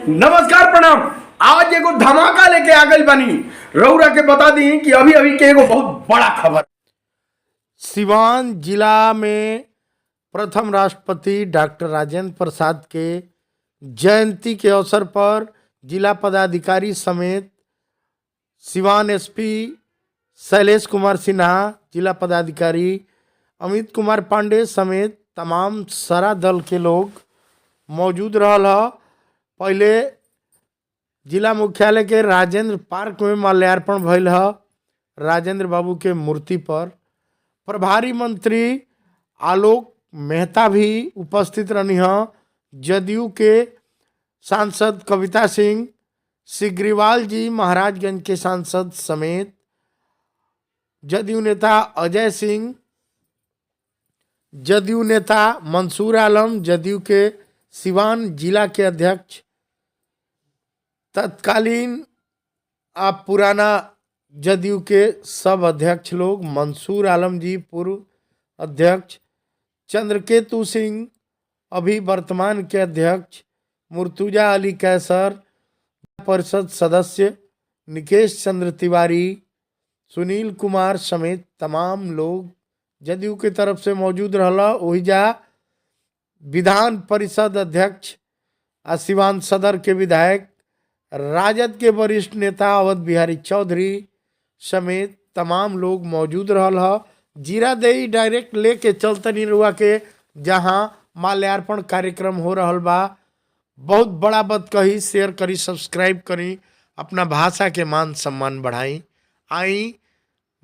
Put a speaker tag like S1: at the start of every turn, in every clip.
S1: नमस्कार प्रणाम। आज एगो धमाका लेके आ गई बनी रउरा के बता दी कि अभी अभी के एगो बहुत बड़ा खबर।
S2: सिवान जिला में प्रथम राष्ट्रपति डॉक्टर राजेंद्र प्रसाद के जयंती के अवसर पर जिला पदाधिकारी समेत सिवान एसपी शैलेश कुमार सिन्हा, जिला पदाधिकारी अमित कुमार पांडे समेत तमाम सारा दल के लोग मौजूद रहल ह। पहले जिला मुख्यालय के राजेंद्र पार्क में माल्यार्पण भइल ह। राजेंद्र बाबू के मूर्ति पर प्रभारी मंत्री आलोक मेहता भी उपस्थित रहनी ह। जदयू के सांसद कविता सिंह, सिग्रीवाल जी महाराजगंज के सांसद समेत जदयू नेता अजय सिंह, जदयू नेता मंसूर आलम, जदयू के सिवान जिला के अध्यक्ष तत्कालीन पुराना जदयू के सब अध्यक्ष लोग, मंसूर आलम जी पूर्व अध्यक्ष, चंद्रकेतु सिंह अभी वर्तमान के अध्यक्ष, मुर्तुजा अली कैसर परिषद सदस्य, निकेश चंद्र तिवारी, सुनील कुमार समेत तमाम लोग जदयू की तरफ से मौजूद रहला। ओहिजा विधान परिषद अध्यक्ष सिवान सदर के विधायक, राजद के वरिष्ठ नेता अवध बिहारी चौधरी समेत तमाम लोग मौजूद रहल ह। जीरादेई डायरेक्ट लेके चलतनी रुआ के जहां माल्यार्पण कार्यक्रम हो रहल बा। बहुत बड़ा बात कही, शेयर करी, सब्सक्राइब करी, अपना भाषा के मान सम्मान बढ़ाई। आई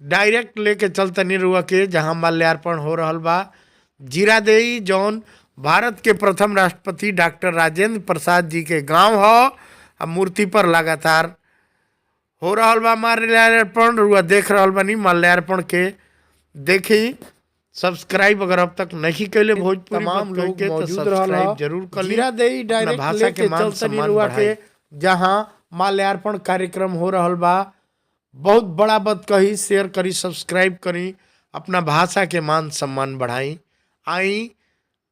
S2: डायरेक्ट लेके चलतनी रुआ के जहां माल्यार्पण हो रहल बा। जीरादेई जौन भारत के प्रथम राष्ट्रपति डॉक्टर राजेंद्र प्रसाद जी के गांव ह। मूर्ति पर लगातार हो रहल बा माल्यार्पण। रुआ देख रहल बानी माल्यार्पण के, देखी सब्सक्राइब अगर अब तक नहीं कैले भोजपुरी तमाम लोग के तो सब्सक्राइब जरूर कर लिया। जीरादेई डायरेक्ट भाषा के मान सम्मान बढ़ाई के जहां माल्यार्पण कार्यक्रम हो रहल बा। बहुत बड़ा बात कही, शेयर करी, सब्सक्राइब करी, अपना भाषा के मान सम्मान बढ़ाई। आई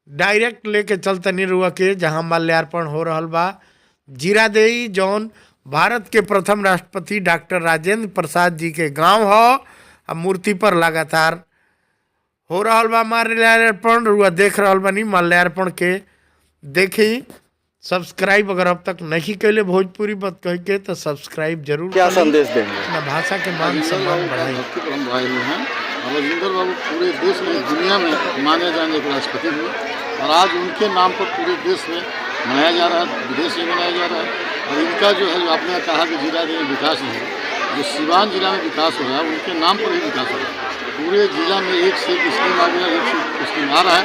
S2: डायरेक्ट लेके चलतनी रुआ के जहां माल्यार्पण हो रहल बा। जीरादेई जौन भारत के प्रथम राष्ट्रपति डॉक्टर राजेंद्र प्रसाद जी के गांव ह। मूर्ति पर लगातार हो रहल बा माल्यार्पण। रुआ देख रहल बानी माल्यार्पण के, देखी सब्सक्राइब अगर अब तक नहीं कैले भोजपुरी बात कह के तो सब्सक्राइब जरूर।
S3: क्या संदेश देंगे?
S2: अपना भाषा के मान सम्मान बढ़ाई।
S4: भाई हैं और राजेंद्र बाबू पूरे देश में, दुनिया में माने जाने के राष्ट्रपति हुए और आज उनके नाम पर पूरे देश में मनाया जा रहा है, विदेश में मनाया जा रहा है। और इनका जो है, जो आपने कहा कि जिला में विकास नहीं है, जो सिवान जिला में विकास हो रहा है उनके नाम पर ही विकास हो रहा है। पूरे जिला में एक से एक स्कीम आ गया, एक से स्कीम आ रहा है।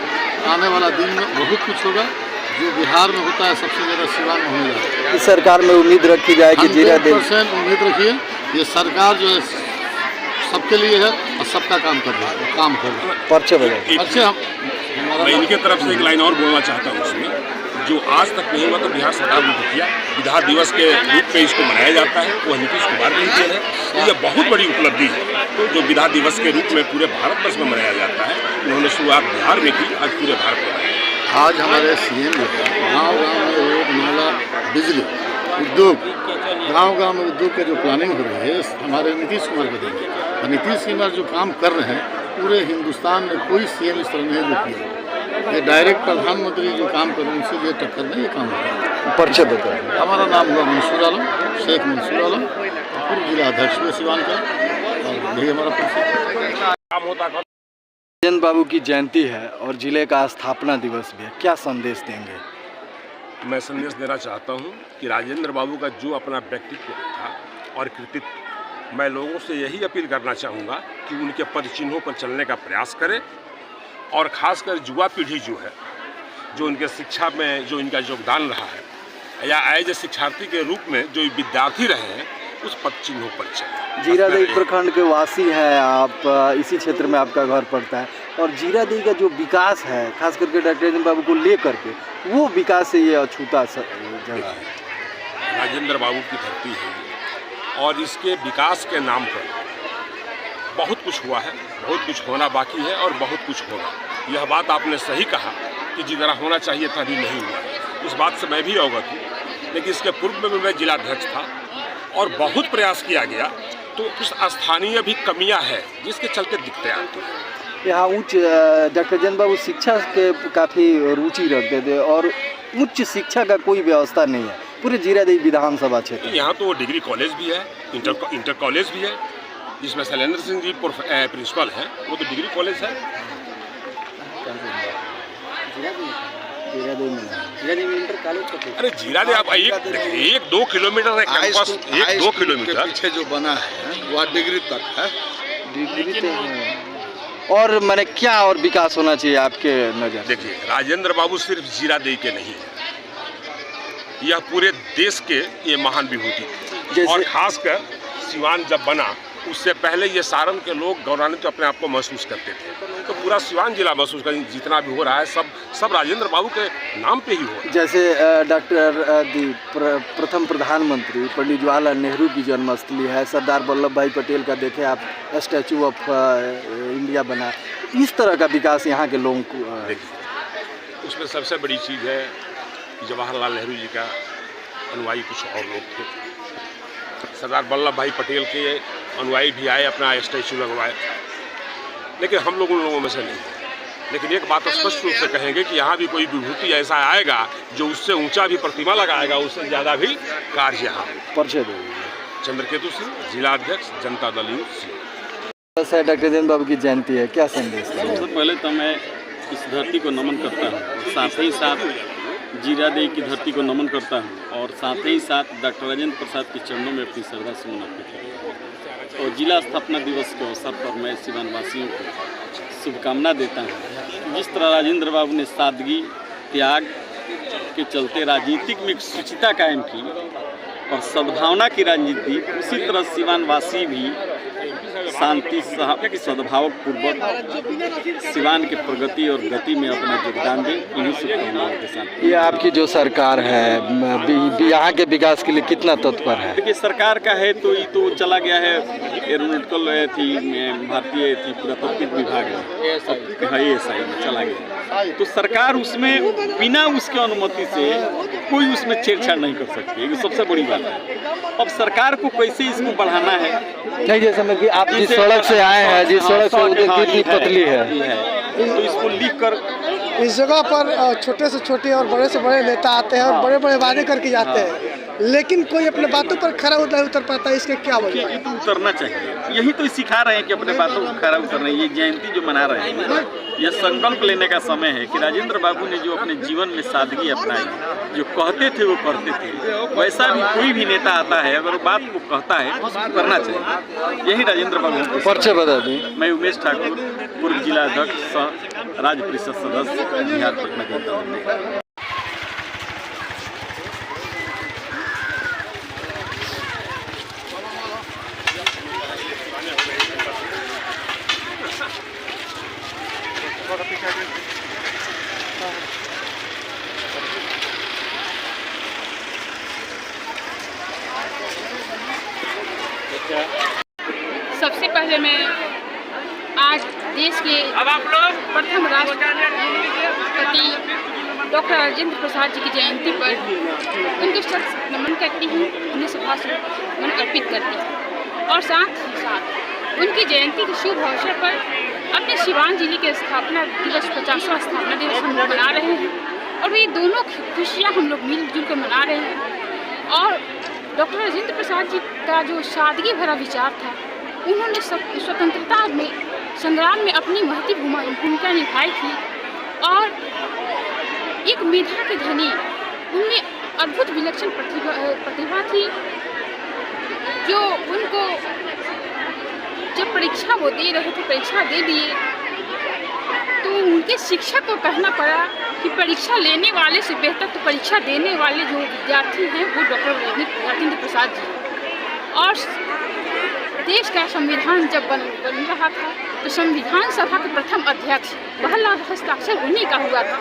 S4: आने वाला दिन में बहुत कुछ होगा जो बिहार में होता है, सबसे ज़्यादा सिवान में होने जा रहा है।
S3: इस सरकार में उम्मीद रखी जाए कि
S4: 100% उम्मीद रखिए। ये सरकार जो है सबके लिए है और सबका काम कर रहा है, काम कर रहा है।
S3: पर्चे बजाए
S4: अच्छा,
S5: मैं इनके तरफ से एक लाइन और बोलना चाहता हूँ उसमें, जो आज तक नहीं हुआ तो बिहार सरकार ने किया। विधान दिवस के रूप में इसको मनाया जाता है, वो नीतीश कुमार ने किया है। तो यह बहुत बड़ी उपलब्धि है तो जो विधान दिवस के रूप में पूरे भारतवर्ष में मनाया जाता है। उन्होंने शुरुआत बिहार में की, आज पूरे भारत में।
S4: आज हमारे सीएम जो है गाँव-गाँव में रोड, नाला, बिजली, उद्योग, गांव-गांव में उद्योग की जो प्लानिंग हो रही है हमारे नीतीश कुमार को देंगे। और नीतीश कुमार जो काम कर रहे हैं पूरे हिंदुस्तान में कोई सीएम इस तरह नहीं जो किया। ये डायरेक्ट प्रधानमंत्री जो काम कर रहे हैं उनसे ये टक्कर नहीं, ये काम हो रहा है।
S3: पर्चे बताए।
S4: हमारा नाम हुआ मंसूर आलम, शेख मंसूर आलम, पूर्व जिला अध्यक्ष हुए सिवान का, और यही हमारा परिचय।
S3: राजेंद्र बाबू की जयंती है और जिले का स्थापना दिवस भी है, क्या संदेश देंगे?
S5: मैं संदेश देना चाहता हूं कि राजेंद्र बाबू का जो अपना व्यक्तित्व था और कृतित्व, मैं लोगों से यही अपील करना चाहूँगा कि उनके पद चिन्हों पर चलने का प्रयास करें। और ख़ासकर युवा पीढ़ी जो है, जो उनके शिक्षा में जो इनका योगदान रहा है, या एज ए शिक्षार्थी के रूप में जो विद्यार्थी रहे हैं, उस पद चिन्हों पर चलें।
S3: जीरादेई प्रखंड के वासी हैं आप, इसी क्षेत्र में आपका घर पड़ता है और जीरादेई का जो विकास है, खास करके डॉक्टर राजेंद्र बाबू को लेकर के, वो विकास से ये अछूता जगह है।
S5: राजेंद्र बाबू की धरती है और इसके विकास के नाम पर बहुत कुछ हुआ है, बहुत कुछ होना बाकी है और बहुत कुछ होगा। यह बात आपने सही कहा कि जितना होना चाहिए था अभी नहीं हुआ। उस बात से मैं भी अवगत हूँ लेकिन इसके पूर्व में भी मैं जिलाध्यक्ष था और बहुत प्रयास किया गया, तो कुछ स्थानीय भी कमियां हैं जिसके चलते दिक्कतें आती हैं।
S3: यहाँ उच्च डॉक्टर जयंत बाबू शिक्षा के काफ़ी रुचि रखते थे और उच्च शिक्षा का कोई व्यवस्था नहीं है पूरे जीरादेई विधानसभा क्षेत्र।
S5: यहाँ तो डिग्री कॉलेज भी है, इंटर कॉलेज भी है, जिसमें शैलेंद्र सिंह जी प्रिंसिपल हैं, वो तो डिग्री कॉलेज है। अरे जीरादेई आप एक 2 किलोमीटर है कैंपस, 1-2 किलोमीटर
S4: पीछे जो बना है वह डिग्री तक है।
S3: डिग्री तो है। और मैंने क्या और विकास होना चाहिए आपके नज़र?
S5: देखिए, राजेंद्र बाबू सिर्फ जीरादेई के नहीं है, यह पूरे देश के ये महान विभूति थे। और खासकर सिवान जब बना उससे पहले ये सारण के लोग गौरवान्वित अपने आप को महसूस करते थे, तो पूरा सिवान जिला महसूस कर, जितना भी हो रहा है सब राजेंद्र बाबू के नाम पे ही हो रहा है।
S3: जैसे डॉक्टर प्रथम प्रधानमंत्री पंडित जवाहरलाल नेहरू की जन्मस्थली है, सरदार वल्लभ भाई पटेल का देखें आप स्टैचू ऑफ इंडिया बना, इस तरह का विकास यहाँ के लोगों को
S5: देखिए, उसमें सबसे बड़ी चीज़ है कि जवाहरलाल नेहरू जी का अनुयायी कुछ और लोग थे, सरदार वल्लभ भाई पटेल के अनुयायी भी आए, अपना स्टैचू लगवाए, लेकिन हम लोग उन लोगों में से नहीं हैं। लेकिन एक बात स्पष्ट रूप से कहेंगे कि यहाँ भी कोई विभूति ऐसा आएगा जो उससे ऊंचा भी प्रतिमा लगाएगा, उससे ज़्यादा भी कार्य यहाँ
S3: परिचय।
S5: चंद्रकेतु सिंह, जिलाध्यक्ष, जनता दल यूथ।
S3: डॉक्टर जयंत बाबू की जयंती है, क्या संदेश?
S6: सबसे पहले तो मैं इस धरती को नमन करता हूँ, साथ ही साथ जीरादेई की धरती को नमन करता हूँ और साथ ही साथ डॉक्टर राजेंद्र प्रसाद के चरणों में अपनी श्रद्धा सुमन अर्पित करता हूँ। और जिला स्थापना दिवस के अवसर पर मैं सिवान वासियों को शुभकामना देता हूँ। जिस तरह राजेंद्र बाबू ने सादगी त्याग के चलते राजनीतिक में शुचिता कायम की और सद्भावना की राजनीति, उसी तरह सिवान वासी भी शांति सद्भाव पूर्वक सिवान के प्रगति और गति में अपना योगदान दें। इन्हीं शुभकामनाओं के साथ
S3: ये आपकी जो सरकार है यहाँ के विकास के लिए कितना तत्पर है?
S6: देखिए, सरकार का है तो ये तो चला गया है, एरोनॉटिकल थी, भारतीय थी, पुरातत्व विभाग है ASI में चला गया, तो सरकार उसमें बिना उसके अनुमति से कोई उसमें छेड़छाड़ नहीं कर सकती, ये सबसे बड़ी बात है। अब सरकार को कैसे इसको बढ़ाना है,
S3: नहीं जैसे मैं कि आप जिस सड़क से आए हैं, जिस सड़क से उधर कितनी पतली है,
S6: तो इसको लिख कर
S7: इस जगह पर छोटे से छोटे और बड़े से बड़े नेता आते हैं और बड़े बड़े वादे करके जाते हैं, लेकिन कोई अपने बातों पर खरा नहीं उतर पाता है, इसके क्या वजह है?
S6: ये तो उतरना चाहिए, यही तो सिखा रहे हैं कि अपने बातों को खरा उतरना। ये जयंती जो मना रहे हैं, यह संकल्प लेने का समय है कि राजेंद्र बाबू ने जो अपने जीवन में सादगी अपनाई, जो कहते थे वो करते थे, वैसा भी कोई भी नेता आता है अगर वो बात को कहता है तो करना चाहिए। यही राजेंद्र बाबू।
S3: परिचय बता दें।
S6: मैं उमेश ठाकुर, पूर्व जिलाध्यक्ष सह राज्य परिषद सदस्य, बिहार पटना जनता।
S8: सबसे पहले मैं आज देश के प्रथम राष्ट्रपति डॉक्टर राजेंद्र प्रसाद जी की जयंती पर उनके शख्स नमन करती हूँ, उन्हें श्रद्धासुमन अर्पित करती हूँ और साथ ही साथ उनकी जयंती के शुभ अवसर पर अपने सिवान जिले के स्थापना दिवस 50वां स्थापना दिवस हम लोग मना रहे हैं और ये दोनों खुशियाँ हम लोग मिलजुल कर मना रहे हैं। और डॉक्टर राजेंद्र प्रसाद जी का जो सादगी भरा विचार था, उन्होंने स्वतंत्रता में संग्राम में अपनी महती भूमिका निभाई थी और एक मेधा के धनी, उनमें अद्भुत विलक्षण प्रतिभा थी जो उनको जब परीक्षा वो दे रहे थे, परीक्षा दे दिए तो उनके शिक्षक को कहना पड़ा कि परीक्षा लेने वाले से बेहतर तो परीक्षा देने वाले जो विद्यार्थी हैं वो डॉक्टर राजेंद्र प्रसाद जी। और देश का संविधान जब बन रहा था तो संविधान सभा के प्रथम अध्यक्ष पहला हस्ताक्षर उन्हीं का हुआ था।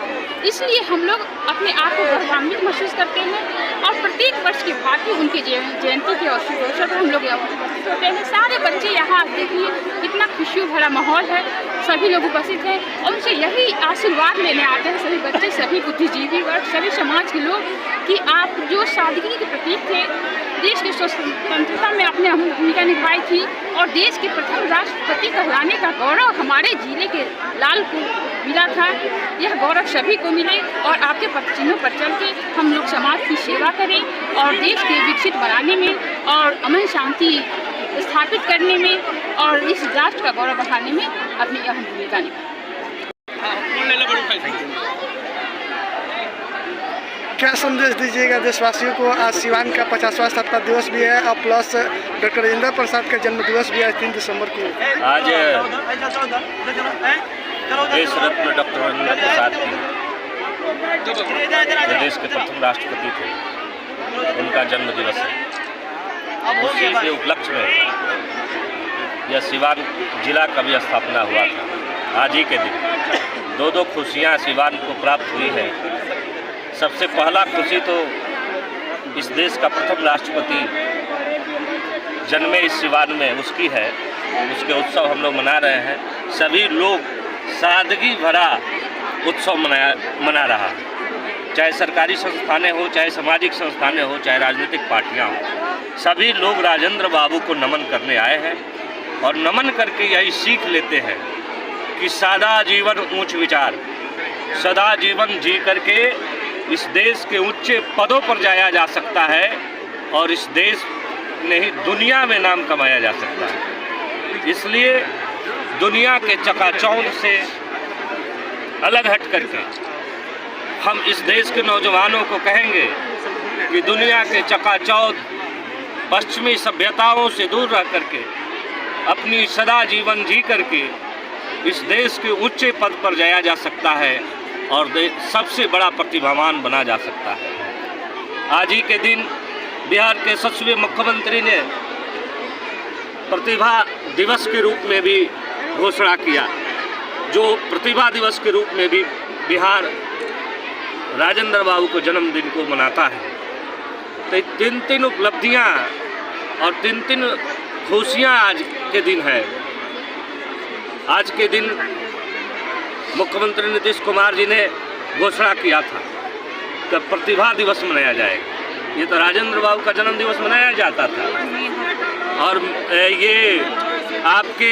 S8: इसलिए हम लोग अपने आप को गौरवान्वित महसूस करते हैं और प्रत्येक वर्ष की भांति उनकी जयंती के अवसर पर हम लोग उपस्थित होते हैं। सारे बच्चे यहाँ देखिए कितना खुशियों भरा माहौल है, सभी लोग उपस्थित हैं और उनसे यही आशीर्वाद लेने आते हैं सभी बच्चे, सभी बुद्धिजीवी वर्ग, सभी समाज के लोग कि आप जो सादगी के प्रतीक थे, देश की स्वतंत्रता में अपने भूमिका निभाई थी और देश के प्रथम राष्ट्रपति कहलाने का गौरव हमारे जिले के लाल को मिला था। यह गौरव सभी को मिले और आपके पथ चिन्हों पर चल के हम लोग समाज की सेवा करें और देश के विकसित बनाने में और अमन शांति स्थापित करने में और इस राष्ट्र का गौरव बढ़ाने में अपनी अहम भूमिका निभाएं।
S7: क्या संदेश दीजिएगा देशवासियों को? आज सिवान का 50वां स्थापना दिवस भी है और प्लस डॉक्टर राजेंद्र प्रसाद का जन्म दिवस भी है 3 दिसंबर को।
S9: आज देश रत्न डॉक्टर राजेंद्र प्रसाद की जो देश के प्रथम राष्ट्रपति थे, उनका जन्म दिवस है। उसी के उपलक्ष्य में यह सिवान जिला का भी स्थापना हुआ था। आज ही के दिन दो खुशियाँ सिवान को प्राप्त हुई है। सबसे पहला खुशी तो इस देश का प्रथम राष्ट्रपति जन्मे इस सिवान में उसकी है, उसके उत्सव हम लोग मना रहे हैं। सभी लोग सादगी भरा उत्सव मना रहा है, चाहे सरकारी संस्थानें हो, चाहे सामाजिक संस्थानें हो, चाहे राजनीतिक पार्टियां हो। सभी लोग राजेंद्र बाबू को नमन करने आए हैं और नमन करके यही सीख लेते हैं कि सादा जीवन ऊंच विचार, सदा जीवन जी करके इस देश के ऊंचे पदों पर जाया जा सकता है और इस देश नहीं दुनिया में नाम कमाया जा सकता है। इसलिए दुनिया के चकाचौंध से अलग हट करके हम इस देश के नौजवानों को कहेंगे कि दुनिया के चकाचौंध पश्चिमी सभ्यताओं से दूर रह करके अपनी सदा जीवन जी करके इस देश के ऊंचे पद पर जाया जा सकता है और सबसे बड़ा प्रतिभावान बना जा सकता है। आज ही के दिन बिहार के 7वें मुख्यमंत्री ने प्रतिभा दिवस के रूप में भी घोषणा किया, जो प्रतिभा दिवस के रूप में भी बिहार राजेंद्र बाबू को जन्मदिन को मनाता है। तो 3 उपलब्धियां और 3 खुशियां आज के दिन है। आज के दिन मुख्यमंत्री नीतीश कुमार जी ने घोषणा किया था कि प्रतिभा दिवस मनाया जाएगा। ये तो राजेंद्र बाबू का जन्म दिवस मनाया जाता था और ये आपके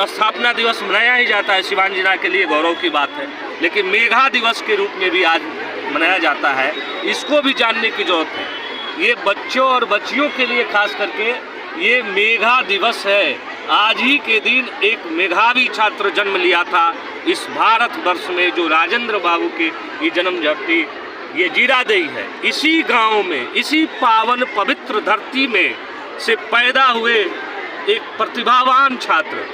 S9: स्थापना दिवस मनाया ही जाता है। सिवान जिला के लिए गौरव की बात है, लेकिन मेघा दिवस के रूप में भी आज मनाया जाता है। इसको भी जानने की जरूरत है। ये बच्चों और बच्चियों के लिए खास करके ये मेघा दिवस है। आज ही के दिन एक मेधावी छात्र जन्म लिया था इस भारत वर्ष में, जो राजेंद्र बाबू की ये जन्म जयंती ये जीरादेई है। इसी गांव में, इसी पावन पवित्र धरती में से पैदा हुए एक प्रतिभावान छात्र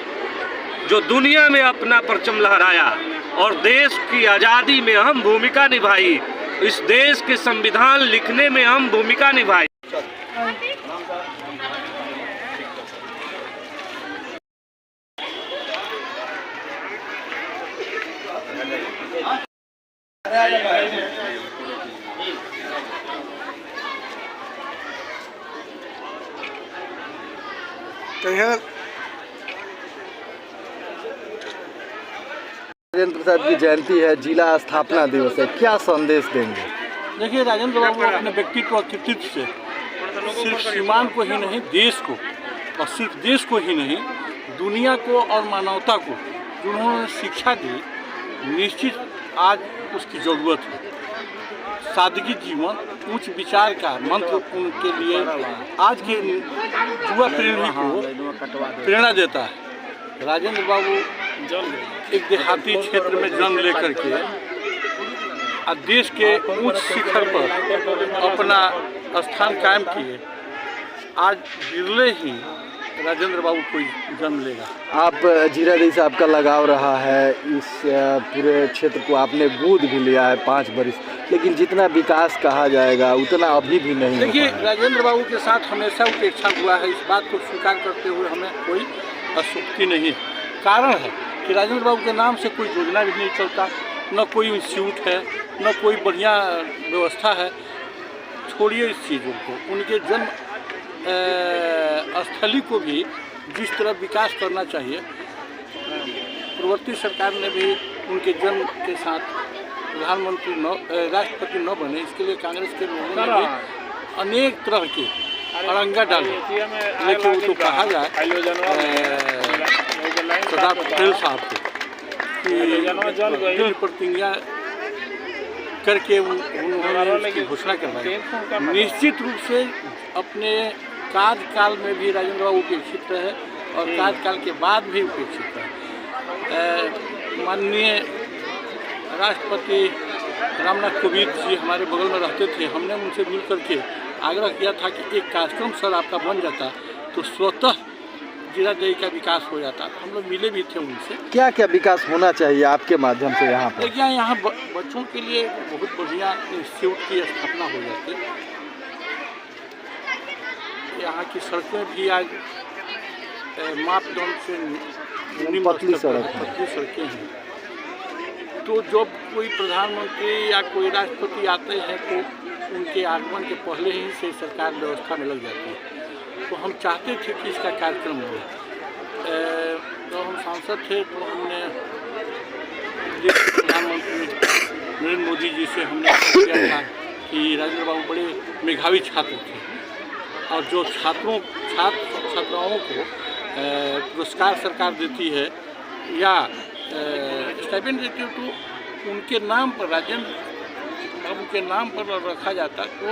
S9: जो दुनिया में अपना परचम लहराया और देश की आज़ादी में अहम भूमिका निभाई, इस देश के संविधान लिखने में अहम भूमिका निभाई।
S7: तो यह
S3: राजेंद्र प्रसाद की जयंती है, जिला स्थापना दिवस है, क्या संदेश देंगे?
S10: देखिए, राजेंद्र बाबू अपने व्यक्तित्व और कृतित्व से सिर्फ सीमान को ही नहीं, देश को, और सिर्फ देश को ही नहीं, दुनिया को और मानवता को जो उन्होंने शिक्षा दी, निश्चित आज उसकी ज़रूरत है। सादगी जीवन, उच्च विचार का मंत्र उनके लिए आज के युवा पीढ़ी को प्रेरणा देता है। राजेंद्र बाबू एक देहाती क्षेत्र में जन्म लेकर के देश के उच्च शिखर पर अपना स्थान कायम किए। आज बिरले ही राजेंद्र बाबू कोई जन्म लेगा।
S3: आप जीरादेई से आपका लगाव रहा है, इस पूरे क्षेत्र को आपने गोद भी लिया है 5 वर्ष, लेकिन जितना विकास कहा जाएगा उतना अभी भी नहीं हो
S10: देखिए,
S3: पाया है।
S10: राजेंद्र बाबू के साथ हमेशा उपेक्षा हुआ है, इस बात को स्वीकार करते हुए हमें कोई असुक्ति नहीं है। कारण है कि राजेंद्र बाबू के नाम से कोई योजना भी नहीं चलता, न कोई इंस्टीट्यूट है, न कोई बढ़िया व्यवस्था है। छोड़िए इस चीज़ों को, उनके जन्म स्थली को भी जिस तरह विकास करना चाहिए, पूर्ववर्ती सरकार ने भी उनके जन्म के साथ प्रधानमंत्री राष्ट्रपति न बने, इसके लिए कांग्रेस के लोगों ने भी अनेक तरह के अड़ंगा डाले। लेकिन वो तो कहा जाए सरदार पटेल साहब को कि दिल प्रतिज्ञा करके उन्होंने उसकी घोषणा करवाई। निश्चित रूप से अपने कार्यकाल में भी राजेंद्र बाबू उपेक्षित रहे और कार्यकाल के बाद भी उपेक्षित रहे। माननीय राष्ट्रपति रामनाथ कोविंद जी हमारे बगल में रहते थे, हमने उनसे मिल करके आग्रह किया था कि एक कार्यक्रम सर आपका बन जाता तो स्वतः जीरादेई का विकास हो जाता। हम लोग मिले भी थे उनसे।
S3: क्या क्या विकास होना चाहिए आपके माध्यम से यहाँ पर?
S10: देखिए, यहाँ बच्चों के लिए बहुत बढ़िया इंस्टीट्यूट की स्थापना हो जाती। यहाँ की सड़कें भी आज मापदंड से
S3: पतली
S10: सड़कें हैं। तो जब कोई प्रधानमंत्री या कोई राष्ट्रपति आते हैं तो उनके आगमन के पहले ही से सरकार व्यवस्था में लग जाती है। तो हम चाहते थे कि इसका कार्यक्रम हो। तो हम सांसद थे तो हमने प्रधानमंत्री नरेंद्र मोदी जी से हमने किया था कि राजेंद्र बाबू बड़े मेधावी छात्र थे और जो छात्राओं को पुरस्कार सरकार देती है या स्टाइपेंड देती है, तो उनके नाम पर राजेंद्र बाबू के नाम पर रखा जाता। तो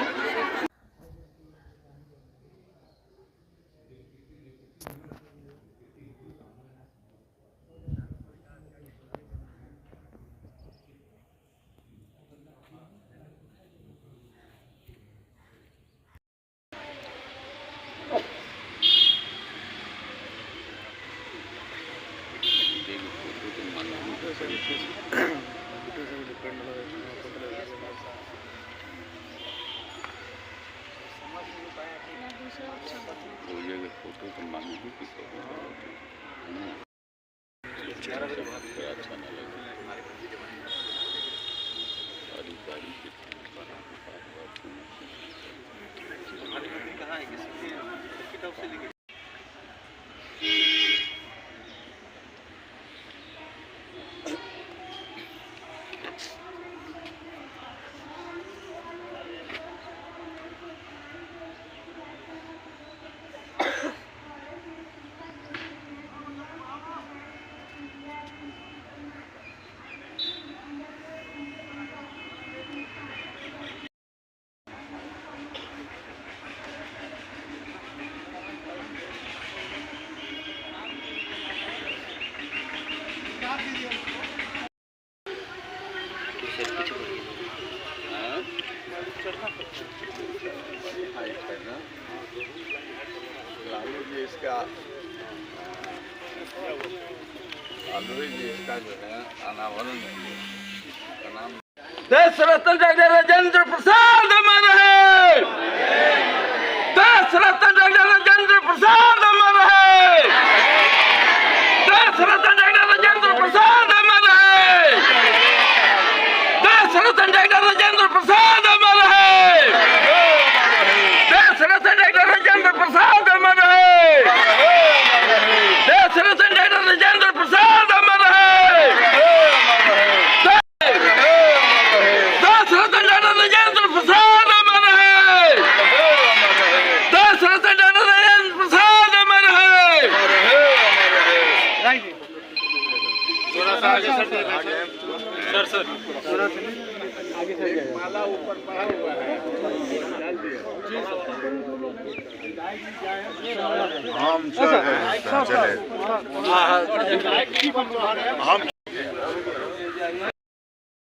S1: देश रत्न डॉक्टर राजेंद्र प्रसाद अमर है। देश रत्न डॉक्टर राजेंद्र प्रसाद अमर है। देश रत्न डॉक्टर राजेंद्र प्रसाद अमर है। देश रत्न डॉक्टर राजेंद्र प्रसाद अमर है। देश रत्न डॉक्टर राजेंद्र प्रसाद अमर है। देश रत्न डॉक्टर राजेंद्र प्रसाद अमर है। देश रत्न डॉक्टर राजेंद्र प्रसाद अमर है। देश रत्न डॉक्टर राजेंद्र प्रसाद अमर है। थोड़ा सा आगे सर माला ऊपर पड़ा हुआ है, डाल दिया।
S4: हम चले हम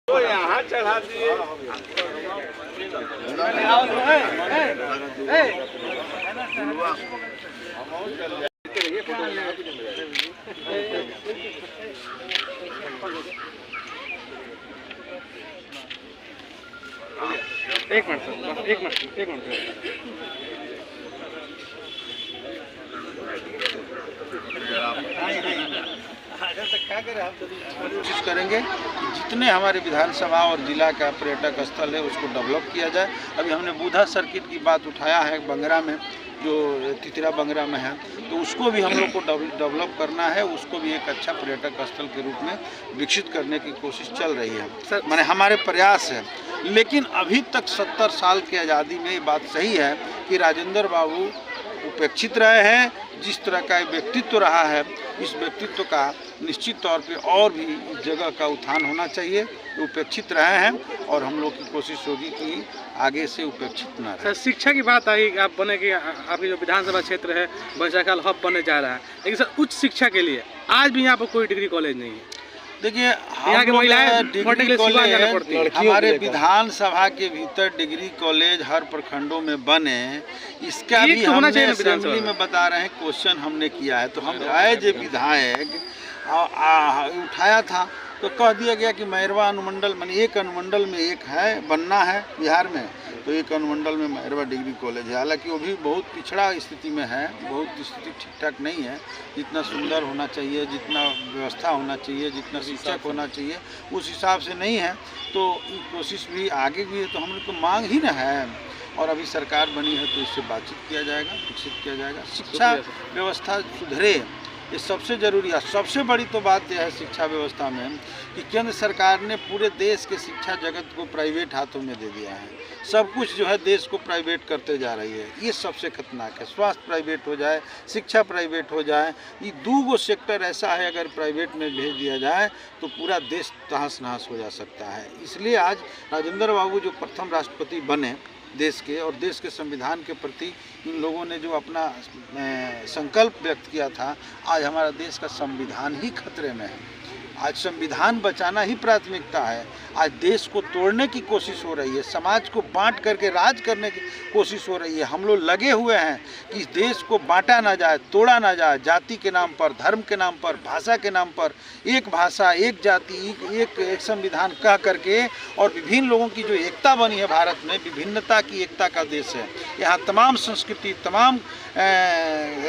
S1: तो यहाँ चढ़ा दिए।
S4: कोशिश करेंगे कि जितने हमारे विधानसभा और जिला का पर्यटक स्थल है उसको डेवलप किया जाए। अभी हमने बूढ़ा सर्किट की बात उठाया है बंगरा में, जो तितरा बंगरा में है, तो उसको भी हम लोग को डेवलप करना है, उसको भी एक अच्छा पर्यटक स्थल के रूप में विकसित करने की कोशिश चल रही है, माने हमारे प्रयास है। लेकिन अभी तक 70 साल की आज़ादी में ये बात सही है कि राजेंद्र बाबू उपेक्षित रहे हैं। जिस तरह का व्यक्तित्व रहा है, इस व्यक्तित्व का निश्चित तौर पे और भी इस जगह का उत्थान होना चाहिए। उपेक्षित रहे हैं और हम लोग की कोशिश होगी कि आगे से उपेक्षित ना रहे।
S10: सर, शिक्षा की बात आई, आप बने कि आपकी जो विधानसभा क्षेत्र है वर्षाकाल हब बनने जा रहा है, लेकिन सर उच्च शिक्षा के लिए आज भी यहाँ पर कोई डिग्री कॉलेज नहीं है।
S4: देखिए, यहाँ के
S10: महिलाएं
S4: डिग्री कॉलेज हमारे विधानसभा के भीतर डिग्री कॉलेज हर प्रखंडों में बने, इसका भी हमने असेंबली में बता रहे हैं, क्वेश्चन हमने किया है। तो हम एज ए विधायक उठाया था तो कह दिया गया कि मैरवा अनुमंडल माने एक अनुमंडल में एक है बनना है बिहार में, तो एक अनुमंडल में मैरवा डिग्री कॉलेज है। हालांकि वो भी बहुत पिछड़ा स्थिति में है, बहुत स्थिति ठीक ठाक नहीं है। जितना सुंदर होना चाहिए, जितना व्यवस्था होना चाहिए, जितना शिक्षक होना चाहिए, उस हिसाब से नहीं है। तो कोशिश भी आगे भी है, तो हम लोग को मांग ही ना है। और अभी सरकार बनी है तो इससे बातचीत किया जाएगा, विकसित किया जाएगा। शिक्षा व्यवस्था सुधरे, ये सबसे ज़रूरी है। सबसे बड़ी तो बात यह है शिक्षा व्यवस्था में कि केंद्र सरकार ने पूरे देश के शिक्षा जगत को प्राइवेट हाथों में दे दिया है। सब कुछ जो है देश को प्राइवेट करते जा रही है, ये सबसे खतरनाक है। स्वास्थ्य प्राइवेट हो जाए, शिक्षा प्राइवेट हो जाए, ये दो सेक्टर ऐसा है अगर प्राइवेट में भेज दिया जाए तो पूरा देश तहस नहस हो जा सकता है। इसलिए आज राजेंद्र बाबू जो प्रथम राष्ट्रपति बने देश के, और देश के संविधान के प्रति इन लोगों ने जो अपना संकल्प व्यक्त किया था, आज हमारा देश का संविधान ही खतरे में है। आज संविधान बचाना ही प्राथमिकता है। आज देश को तोड़ने की कोशिश हो रही है, समाज को बांट करके राज करने की कोशिश हो रही है। हम लोग लगे हुए हैं कि देश को बांटा ना जाए, तोड़ा ना जाए, जाति के नाम पर, धर्म के नाम पर, भाषा के नाम पर, एक भाषा, एक जाति, एक संविधान कह करके, और विभिन्न लोगों की जो एकता बनी है भारत में, विभिन्नता की एकता का देश है। यहाँ तमाम संस्कृति, तमाम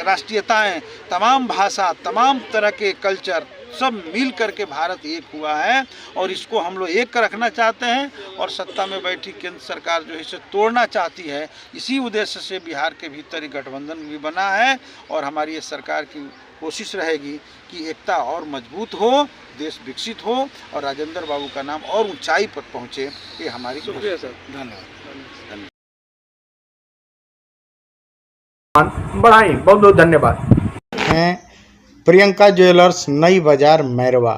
S4: राष्ट्रीयताएँ, तमाम भाषा, तमाम तरह के कल्चर सब मिल करके भारत एक हुआ है, और इसको हम लोग एक रखना चाहते हैं। और सत्ता में बैठी केंद्र सरकार जो है इसे तोड़ना चाहती है। इसी उद्देश्य से बिहार के भीतर ही गठबंधन भी बना है, और हमारी ये सरकार की कोशिश रहेगी कि एकता और मजबूत हो, देश विकसित हो, और राजेंद्र बाबू का नाम और ऊंचाई पर पहुँचे। ये हमारी
S10: शुक्रिया सर,
S4: धन्यवाद।
S2: बढ़ाई, बहुत बहुत धन्यवाद। प्रियंका ज्वेलर्स, नई बाजार, मैरवा।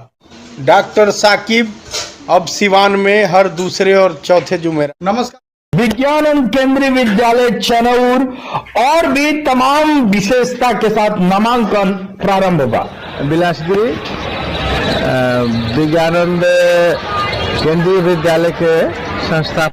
S2: डॉक्टर साकिब अब सिवान में हर दूसरे और चौथे जुमेरा। नमस्कार। विज्ञान केंद्रीय विद्यालय चनौर और भी तमाम विशेषता के साथ नामांकन प्रारंभ होगा। बिलासपुरी विज्ञानंद केंद्रीय विद्यालय के संस्था